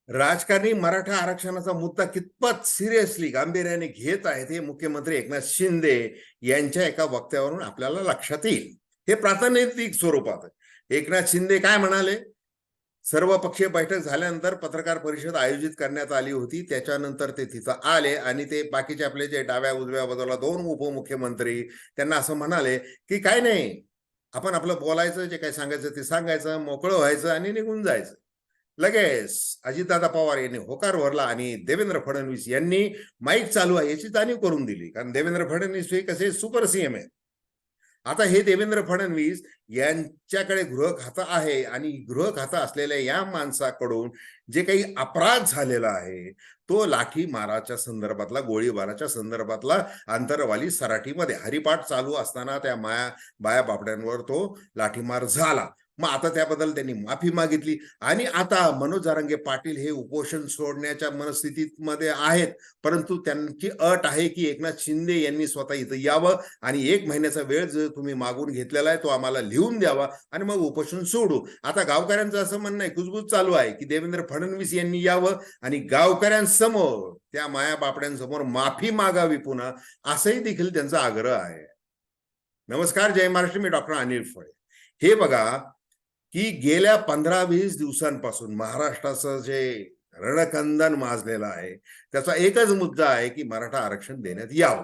राजकारणी मराठा आरक्षणाचा मुद्दा कितपत सिरियसली गांभीर्याने घेत आहेत हे मुख्यमंत्री एकनाथ शिंदे यांच्या एका वक्तव्यावरून आपल्याला लक्षात येईल. हे प्रातिनिधिक स्वरूपात आहे. एकनाथ शिंदे काय म्हणाले? सर्वपक्षीय बैठक झाल्यानंतर पत्रकार परिषद आयोजित करण्यात आली होती. त्याच्यानंतर ते तिथं आले आणि ते बाकीचे आपले जे डाव्या उजव्या बाजूला दोन उपमुख्यमंत्री त्यांना असं म्हणाले की काय नाही, आपण आपलं बोलायचं, जे काही सांगायचं ते सांगायचं, मोकळं व्हायचं आणि निघून जायचं. लगेच अजितदादा पवार यांनी होकार भरला आणि देवेंद्र फडणवीस यांनी माईक चालू आहे याची जाणीव करून दिली. कारण देवेंद्र फडणवीस हे कसे सुपर सीएम आहे. आता हे देवेंद्र फडणवीस यांच्याकडे गृह खातं आहे आणि गृह खातं असलेल्या या माणसाकडून जे काही अपराध झालेला आहे तो लाठीमाराच्या संदर्भातला, गोळीबाराच्या संदर्भातला आंतरवाली सराटीमध्ये हरिपाठ चालू असताना त्या बाया बापड्यांवर तो लाठीमार झाला. मग आता त्याबद्दल त्यांनी माफी मागितली आणि आता मनोज जरांगे पाटील हे उपोषण सोडण्याच्या मनस्थितीमध्ये आहेत. परंतु त्यांची अट आहे की एकनाथ शिंदे यांनी स्वतः इथं यावं आणि 1 महिन्याचा वेळ जो तुम्ही मागून घेतलेला आहे तो आम्हाला लिहून द्यावा आणि मग उपोषण सोडू. आता गावकऱ्यांचं असं म्हणणं आहे, कुजबूज चालू आहे की देवेंद्र फडणवीस यांनी यावं आणि गावकऱ्यांसमोर, त्या माया बापड्यांसमोर माफी मागावी पुन्हा, असंही देखील त्यांचा आग्रह आहे. नमस्कार, जय महाराष्ट्र. मी डॉक्टर अनिल फळे. हे बघा की गेल्या 15-20 दिवसांपासून महाराष्ट्राचं जे रणकंदन माजलेलं आहे त्याचा एकच मुद्दा आहे की मराठा आरक्षण देण्यात यावं.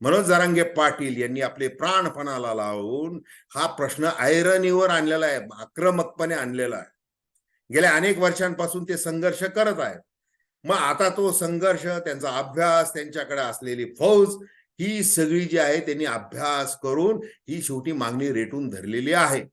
मनोज जरांगे पाटील यांनी आपले प्राणपणाला लावून हा प्रश्न ऐरणीवर आणलेला आहे, आक्रमकपणे आणलेला आहे. गेल्या अनेक वर्षांपासून ते संघर्ष करत आहेत. मग आता तो संघर्ष, त्यांचा अभ्यास, त्यांच्याकडे असलेली फौज, ही सगळी जी आहे त्यांनी अभ्यास करून ही शेवटी मागणी रेटून धरलेली आहे,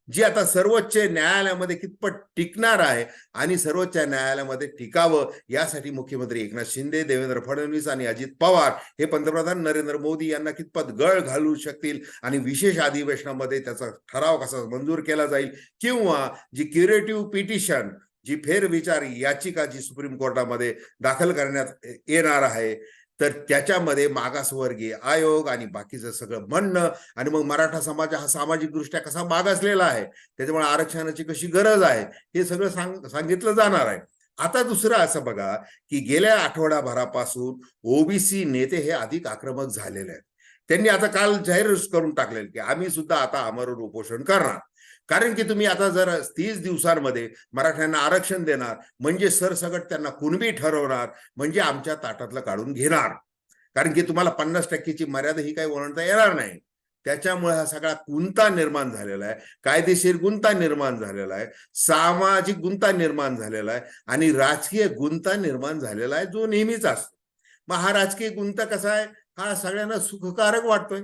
जी आता सर्वोच्च न्यायालयामध्ये कितपत टिकणार आहे आणि सर्वोच्च न्यायालयामध्ये टिकावं यासाठी मुख्यमंत्री एकनाथ शिंदे, देवेंद्र फडणवीस आणि अजित पवार हे पंतप्रधान नरेंद्र मोदी यांना कितपत गळ घालू शकतील आणि विशेष अधिवेशनामध्ये त्याचा ठराव कसा मंजूर केला जाईल किंवा जी क्युरेटिव्ह पिटिशन, जी फेरविचार याचिका जी सुप्रीम कोर्टामध्ये दाखल करण्यात येणार आहे, तर त्याच्यामध्ये मागासवर्गीय आयोग आणि बाकीचं सगळं म्हणणं आणि मग मराठा समाज हा सामाजिक दृष्ट्या कसा मागासलेला आहे, त्याच्यामुळे आरक्षणाची कशी गरज आहे, हे सगळं सांगितलं जाणार आहे. आता दुसरं असं बघा की गेल्या आठवडाभरापासून ओबीसी नेते हे अधिक आक्रमक झालेले आहेत. त्यांनी आता काल जाहीर करून टाकलेलं की आम्ही सुद्धा आता आमरण उपोषण करणार. कारण की तुम्ही आता जर 30 दिवसांमध्ये मराठ्यांना आरक्षण देणार म्हणजे सरसकट त्यांना कुणबी ठरवणार, म्हणजे आमच्या ताटातलं काढून घेणार. कारण की तुम्हाला 50% मर्यादा ही काही ओलांडता येणार नाही. त्याच्यामुळे हा सगळा गुंता निर्माण झालेला आहे, कायदेशीर गुंता निर्माण झालेला आहे, सामाजिक गुंता निर्माण झालेला आहे आणि राजकीय गुंता निर्माण झालेला आहे, जो नेहमीच असतो. मग हा राजकीय गुंता कसा आहे, हा सगळ्यांना सुखकारक वाटतोय.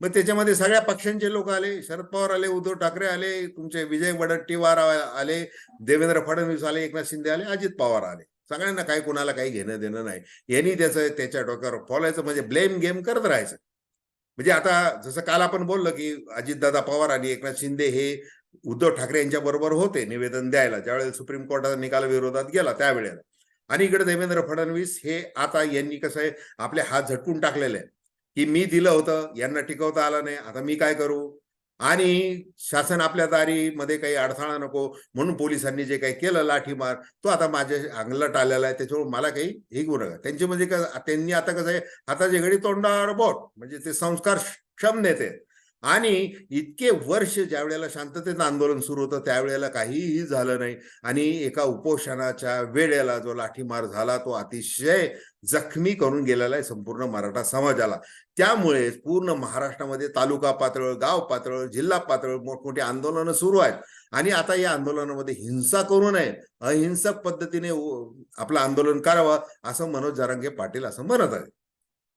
मग त्याच्यामध्ये सगळ्या पक्षांचे लोक आले, शरद पवार आले, उद्धव ठाकरे आले, तुमचे विजय वडेट्टीवार आले, देवेंद्र फडणवीस आले, एकनाथ शिंदे आले, अजित पवार आले. सगळ्यांना काही कोणाला काही घेणं देणं नाही. यांनी त्याच्या डोक्यावर फॉलायचं, म्हणजे ब्लेम गेम करत राहायचं. म्हणजे आता जसं काल आपण बोललो की अजितदादा पवार आणि एकनाथ शिंदे हे उद्धव ठाकरे यांच्या बरोबर होते निवेदन द्यायला, ज्यावेळेला सुप्रीम कोर्टाचा निकाल विरोधात गेला त्यावेळेला. आणि इकडे देवेंद्र फडणवीस हे आता यांनी कसं आहे, आपले हात झटकून टाकलेले आहे की मी दिलं होतं, यांना टिकवता आलं नाही, आता मी काय करू. आणि शासन आपल्या दारीमध्ये काही अडथळा नको म्हणून पोलिसांनी जे काही केलं लाठीमार, तो आता माझ्या अंगलट आलेला आहे, त्याच्यामुळे मला काही हे करू नका. त्यांचे म्हणजे त्यांनी आता कसं आहे, हाताची घडी तोंडावर बोट, म्हणजे ते संस्कार क्षम नेते. आणि इतके वर्ष ज्या वेळेला शांततेचं आंदोलन सुरू होतं त्यावेळेला काहीही झालं नाही आणि एका उपोषणाच्या वेळेला जो लाठीमार झाला तो अतिशय जखमी करून गेलेला आहे संपूर्ण मराठा समाजाला. त्यामुळे पूर्ण महाराष्ट्रामध्ये तालुका पातळीवर, गाव पातळीवर, जिल्हा पातळीवर मोठमोठी आंदोलनं सुरू आहेत आणि आता या आंदोलनामध्ये हिंसा करू नये, अहिंसक पद्धतीने आपलं आंदोलन करावं असं मनोज जरांगे पाटील असं म्हणत आहे.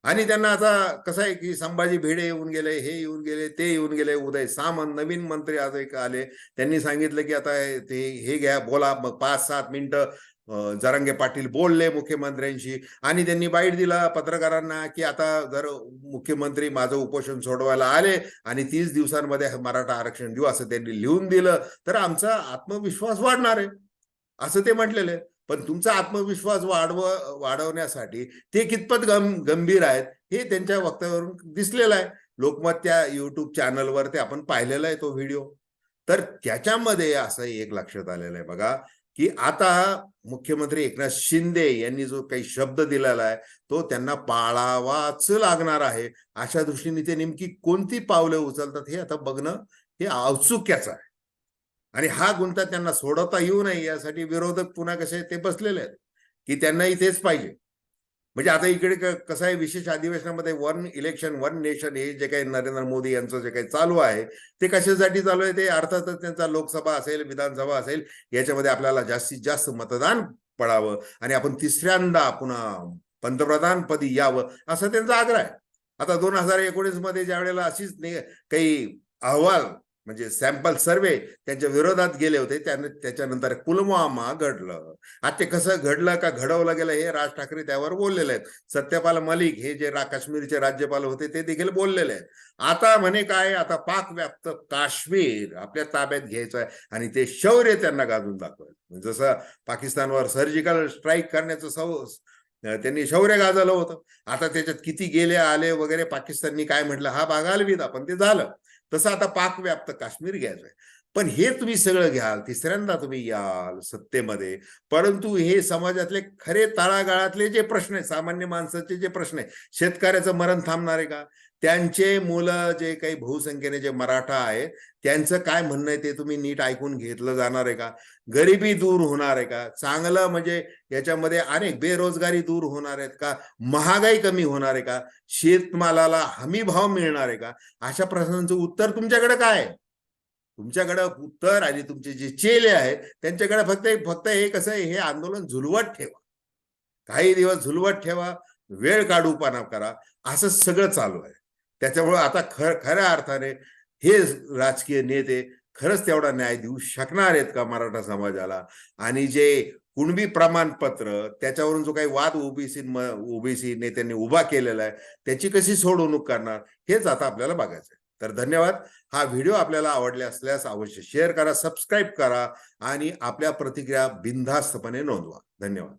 आणि त्यांना आता कसं आहे की संभाजी भिडे येऊन गेले, हे येऊन गेले, ते येऊन गेले, उदय सामंत नवीन मंत्री आज एक आले, त्यांनी सांगितलं की आता ते हे घ्या, बोला. मग 5-7 मिनिटं जरांगे पाटील बोलले मुख्यमंत्र्यांशी आणि त्यांनी बाईट दिला पत्रकारांना की आता जर मुख्यमंत्री माझं उपोषण सोडवायला आले आणि 30 दिवसांमध्ये मराठा आरक्षण देऊ असं त्यांनी लिहून दिलं तर आमचा आत्मविश्वास वाढणार आहे असं ते म्हटलेले. पण तुमचा आत्मविश्वास वाढवण्यासाठी ते कितपत गंभीर आहेत हे त्यांच्या वक्तव्यावरून दिसलेलं आहे. लोकमत त्या युट्यूब चॅनलवर ते आपण पाहिलेला आहे तो व्हिडिओ. तर त्याच्यामध्ये असं एक लक्षात आलेलं आहे बघा की आता मुख्यमंत्री एकनाथ शिंदे यांनी जो काही शब्द दिलेला आहे तो त्यांना पाळावाच लागणार आहे. अशा दृष्टीने ते नेमकी कोणती पावले उचलतात हे आता बघणं हे औत्सुक्याचं आहे. आणि हा गुंता त्यांना सोडवता येऊ नये यासाठी विरोधक पुन्हा कसे ते बसलेले आहेत की त्यांनाही तेच पाहिजे. म्हणजे आता इकडे कसं आहे, विशेष अधिवेशनामध्ये वन इलेक्शन वन नेशन हे जे काही नरेंद्र मोदी यांचं जे काही चालू आहे ते कशासाठी चालू आहे, ते अर्थातच त्यांचा लोकसभा असेल विधानसभा असेल याच्यामध्ये आपल्याला जास्तीत जास्त मतदान पडावं आणि आपण तिसऱ्यांदा पुन्हा पंतप्रधानपदी यावं असा त्यांचा आग्रह आहे. आता 2019 मध्ये ज्या वेळेला अशीच काही अहवाल म्हणजे सॅम्पल सर्वे त्यांच्या विरोधात गेले होते, त्याच्यानंतर पुलवामा घडलं. आता ते कसं घडलं का घडवलं गेलं हे राज ठाकरे त्यावर बोललेले आहेत. सत्यपाल मलिक हे जे काश्मीरचे राज्यपाल होते ते देखील बोललेले आहेत. आता म्हणे काय, आता पाक व्याप्त काश्मीर आपल्या ताब्यात घ्यायचं आहे आणि ते शौर्य त्यांना गाजून दाखवायचं. जसं पाकिस्तानवर सर्जिकल स्ट्राईक करण्याचं त्यांनी शौर्य गाजवलं होतं. आता त्याच्यात किती गेले आले वगैरे पाकिस्ताननी काय म्हटलं हा भाग अलविदा, पण ते झालं. तसं आता पाक व्याप्त काश्मीर घ्यायचंय. पण हे तुम्ही सगळं घ्याल, तिसऱ्यांदा तुम्ही याल सत्तेमध्ये, परंतु हे समाजातले खरे तळागाळातले जे प्रश्न आहेत, सामान्य माणसाचे जे प्रश्न आहेत, शेतकऱ्याचं मरण थांबणार आहे का, त्यांचे मुलं जे काही बहुसंख्येने जे मराठा आहेत त्यांचं काय म्हणणं आहे ते तुम्ही नीट ऐकून घेतलं जाणार आहे का, गरिबी दूर होणार आहे का, चांगलं म्हणजे याच्यामध्ये अनेक बेरोजगारी दूर होणार आहेत का, महागाई कमी होणार आहे का, शेतमालाला हमी भाव मिळणार आहे का, अशा प्रश्नांचं उत्तर तुमच्याकडे काय आहे? तुमच्याकडे उत्तर आणि तुमचे जे चेले आहेत त्यांच्याकडे फक्त हे कसं आहे, हे आंदोलन झुलवत ठेवा, काही दिवस झुलवत ठेवा, वेळ काढूपणा करा, असं सगळं चालू आहे. त्याच्यामुळे आता खऱ्या अर्थाने हे राजकीय नेते खरंच तेवढा न्याय देऊ शकणार आहेत का मराठा समाजाला, आणि जे कुणबी प्रमाणपत्र त्याच्यावरून जो काही वाद ओबीसी नेत्यांनी उभा केलेला आहे त्याची कशी सोडवणूक करणार हेच आता आपल्याला बघायचं आहे. तर धन्यवाद. हा व्हिडिओ आपल्याला आवडला असल्यास अवश्य शेअर करा, सबस्क्राईब करा आणि आपल्या प्रतिक्रिया बिनधास्तपणे नोंदवा. धन्यवाद.